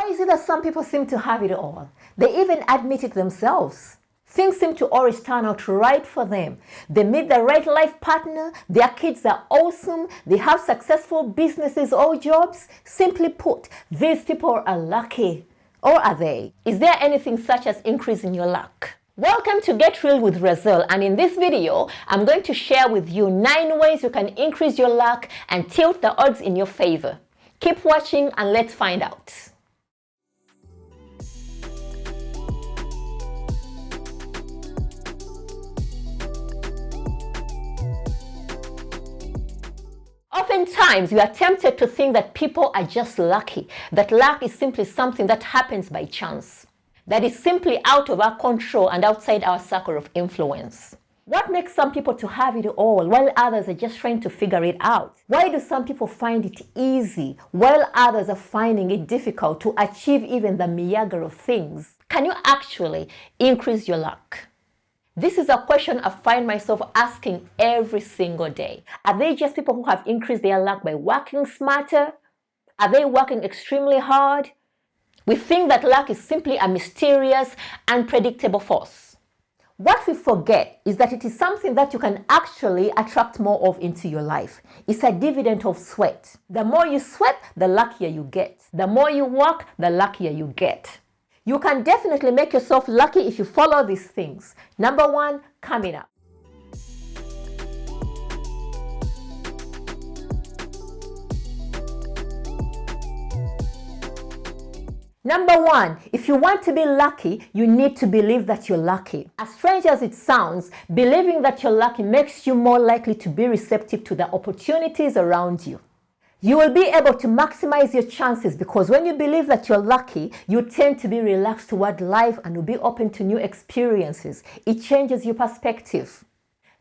Why is it that some people seem to have it all? They even admit it themselves. Things seem to always turn out right for them. They meet the right life partner, their kids are awesome, they have successful businesses or jobs. Simply put, these people are lucky. Or are they? Is there anything such as increase in your luck? Welcome to Get Real with Razzielle, and in this video, I'm going to share with you 9 ways you can increase your luck and tilt the odds in your favor. Keep watching and let's find out. Oftentimes, we are tempted to think that people are just lucky, that luck is simply something that happens by chance, that is simply out of our control and outside our circle of influence. What makes some people to have it all while others are just trying to figure it out? Why do some people find it easy while others are finding it difficult to achieve even the meager of things? Can you actually increase your luck? This is a question I find myself asking every single day. Are they just people who have increased their luck by working smarter? Are they working extremely hard? We think that luck is simply a mysterious, unpredictable force. What we forget is that it is something that you can actually attract more of into your life. It's a dividend of sweat. The more you sweat, the luckier you get. The more you work, the luckier you get. You can definitely make yourself lucky if you follow these things. Number 1, coming up. Number 1, if you want to be lucky, you need to believe that you're lucky. As strange as it sounds, believing that you're lucky makes you more likely to be receptive to the opportunities around you. You will be able to maximize your chances because when you believe that you're lucky, you tend to be relaxed toward life and will be open to new experiences. It changes your perspective.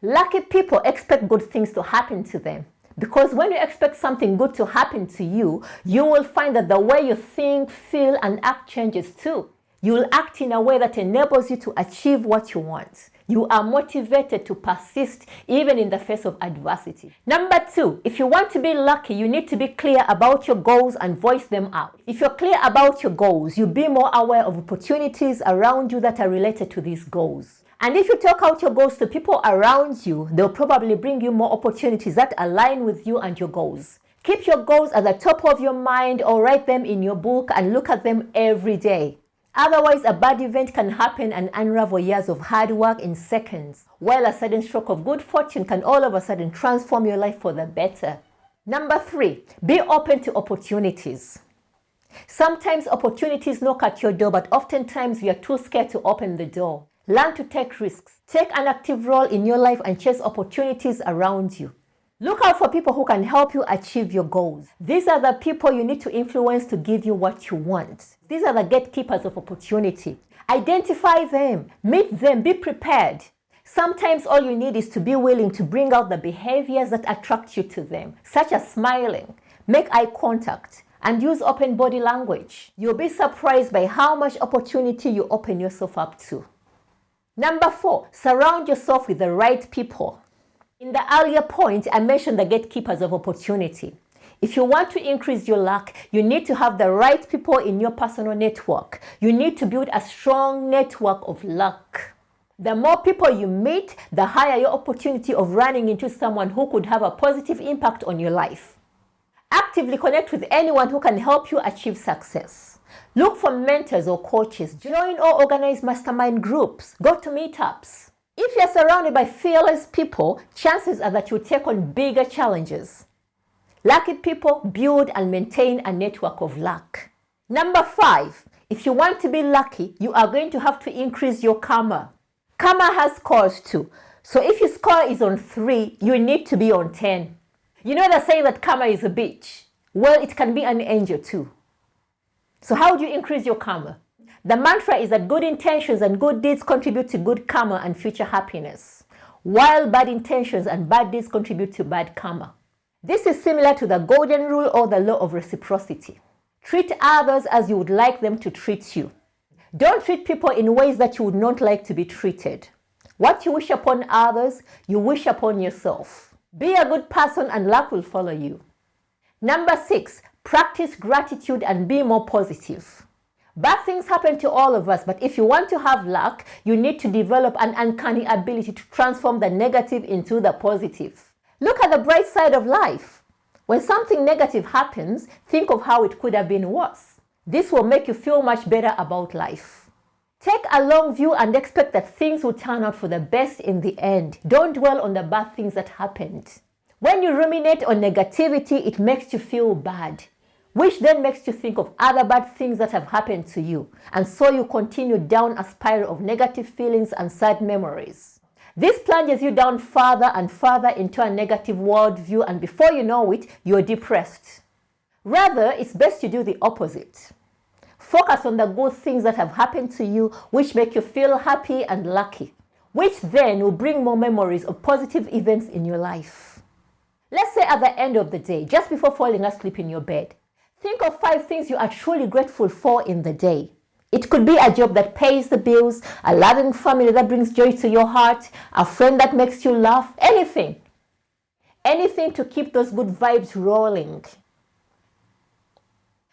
Lucky people expect good things to happen to them. Because when you expect something good to happen to you, you will find that the way you think, feel, and act changes too. You will act in a way that enables you to achieve what you want. You are motivated to persist even in the face of adversity. Number 2, if you want to be lucky, you need to be clear about your goals and voice them out. If you're clear about your goals, you'll be more aware of opportunities around you that are related to these goals. And if you talk out your goals to people around you, they'll probably bring you more opportunities that align with you and your goals. Keep your goals at the top of your mind or write them in your book and look at them every day. Otherwise, a bad event can happen and unravel years of hard work in seconds, while a sudden stroke of good fortune can all of a sudden transform your life for the better. Number 3, be open to opportunities. Sometimes opportunities knock at your door, but oftentimes we are too scared to open the door. Learn to take risks. Take an active role in your life and chase opportunities around you. Look out for people who can help you achieve your goals. These are the people you need to influence to give you what you want. These are the gatekeepers of opportunity. Identify them, meet them, be prepared. Sometimes all you need is to be willing to bring out the behaviors that attract you to them, such as smiling, make eye contact, and use open body language. You'll be surprised by how much opportunity you open yourself up to. Number 4, surround yourself with the right people. In the earlier point, I mentioned the gatekeepers of opportunity. If you want to increase your luck, you need to have the right people in your personal network. You need to build a strong network of luck. The more people you meet, the higher your opportunity of running into someone who could have a positive impact on your life. Actively connect with anyone who can help you achieve success. Look for mentors or coaches. Join or organize mastermind groups. Go to meetups. If you're surrounded by fearless people, chances are that you'll take on bigger challenges. Lucky people build and maintain a network of luck. Number 5, if you want to be lucky, you are going to have to increase your karma. Karma has scores too. So if your score is on 3, you need to be on 10. You know they say that karma is a bitch. Well, it can be an angel too. So how do you increase your karma? The mantra is that good intentions and good deeds contribute to good karma and future happiness, while bad intentions and bad deeds contribute to bad karma. This is similar to the golden rule or the law of reciprocity. Treat others as you would like them to treat you. Don't treat people in ways that you would not like to be treated. What you wish upon others, you wish upon yourself. Be a good person and luck will follow you. Number 6, practice gratitude and be more positive. Bad things happen to all of us, but if you want to have luck, you need to develop an uncanny ability to transform the negative into the positive. Look at the bright side of life. When something negative happens, think of how it could have been worse. This will make you feel much better about life. Take a long view and expect that things will turn out for the best in the end. Don't dwell on the bad things that happened. When you ruminate on negativity, it makes you feel bad, which then makes you think of other bad things that have happened to you. And so you continue down a spiral of negative feelings and sad memories. This plunges you down further and further into a negative worldview, and before you know it, you're depressed. Rather, it's best you do the opposite. Focus on the good things that have happened to you, which make you feel happy and lucky, which then will bring more memories of positive events in your life. Let's say at the end of the day, just before falling asleep in your bed, think of 5 things you are truly grateful for in the day. It could be a job that pays the bills, a loving family that brings joy to your heart, a friend that makes you laugh, anything. Anything to keep those good vibes rolling.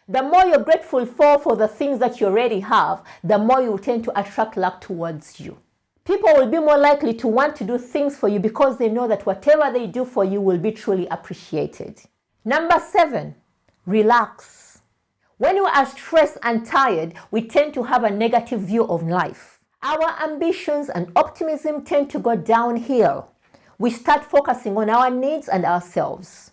The more you're grateful for the things that you already have, the more you will tend to attract luck towards you. People will be more likely to want to do things for you because they know that whatever they do for you will be truly appreciated. Number 7, relax. When we are stressed and tired, we tend to have a negative view of life. Our ambitions and optimism tend to go downhill. We start focusing on our needs and ourselves.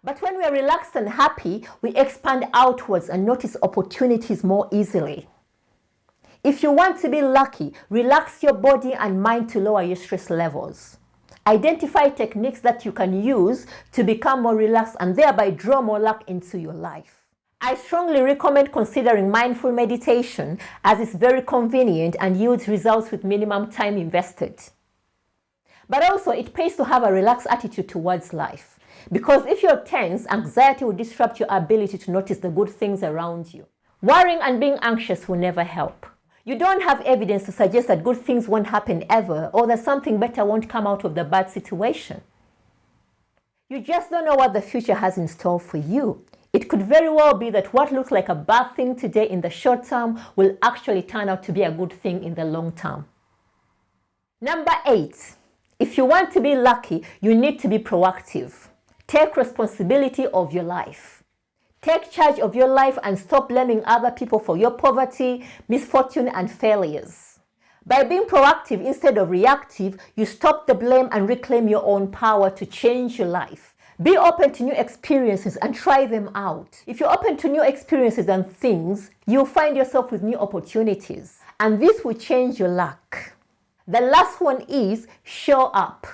But when we are relaxed and happy, we expand outwards and notice opportunities more easily. If you want to be lucky, relax your body and mind to lower your stress levels. Identify techniques that you can use to become more relaxed and thereby draw more luck into your life. I strongly recommend considering mindful meditation, as it's very convenient and yields results with minimum time invested. But also, it pays to have a relaxed attitude towards life. Because if you're tense, anxiety will disrupt your ability to notice the good things around you. Worrying and being anxious will never help. You don't have evidence to suggest that good things won't happen ever, or that something better won't come out of the bad situation. You just don't know what the future has in store for you. It could very well be that what looks like a bad thing today in the short term will actually turn out to be a good thing in the long term. Number 8, if you want to be lucky, you need to be proactive. Take responsibility of your life. Take charge of your life and stop blaming other people for your poverty, misfortune, and failures. By being proactive instead of reactive, you stop the blame and reclaim your own power to change your life. Be open to new experiences and try them out. If you're open to new experiences and things, you'll find yourself with new opportunities, and this will change your luck. The last one is show up.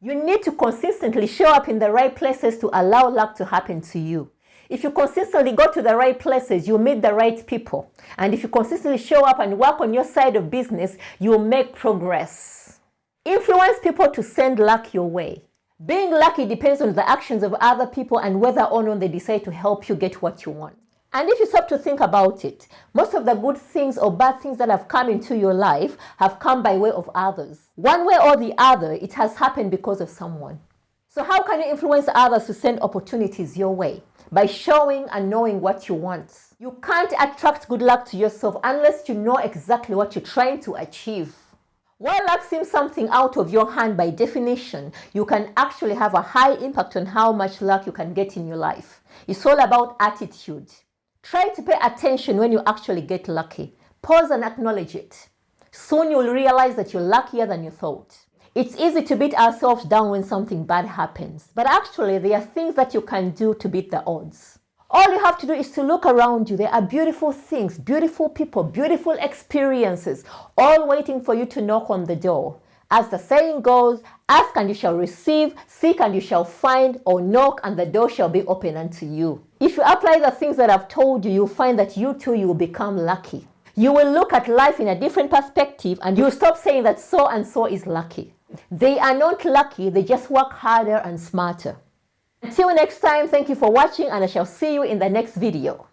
You need to consistently show up in the right places to allow luck to happen to you. If you consistently go to the right places, you'll meet the right people. And if you consistently show up and work on your side of business, you'll make progress. Influence people to send luck your way. Being lucky depends on the actions of other people and whether or not they decide to help you get what you want. And if you stop to think about it, most of the good things or bad things that have come into your life have come by way of others. One way or the other, it has happened because of someone. So how can you influence others to send opportunities your way? By showing and knowing what you want. You can't attract good luck to yourself unless you know exactly what you're trying to achieve. While luck seems something out of your hand by definition, you can actually have a high impact on how much luck you can get in your life. It's all about attitude. Try to pay attention when you actually get lucky. Pause and acknowledge it. Soon you'll realize that you're luckier than you thought. It's easy to beat ourselves down when something bad happens, but actually there are things that you can do to beat the odds. All you have to do is to look around you. There are beautiful things, beautiful people, beautiful experiences, all waiting for you to knock on the door. As the saying goes, ask and you shall receive, seek and you shall find, or knock and the door shall be open unto you. If you apply the things that I've told you, you'll find that you too, you will become lucky. You will look at life in a different perspective and you'll stop saying that so and so is lucky. They are not lucky, they just work harder and smarter. Until next time, thank you for watching and I shall see you in the next video.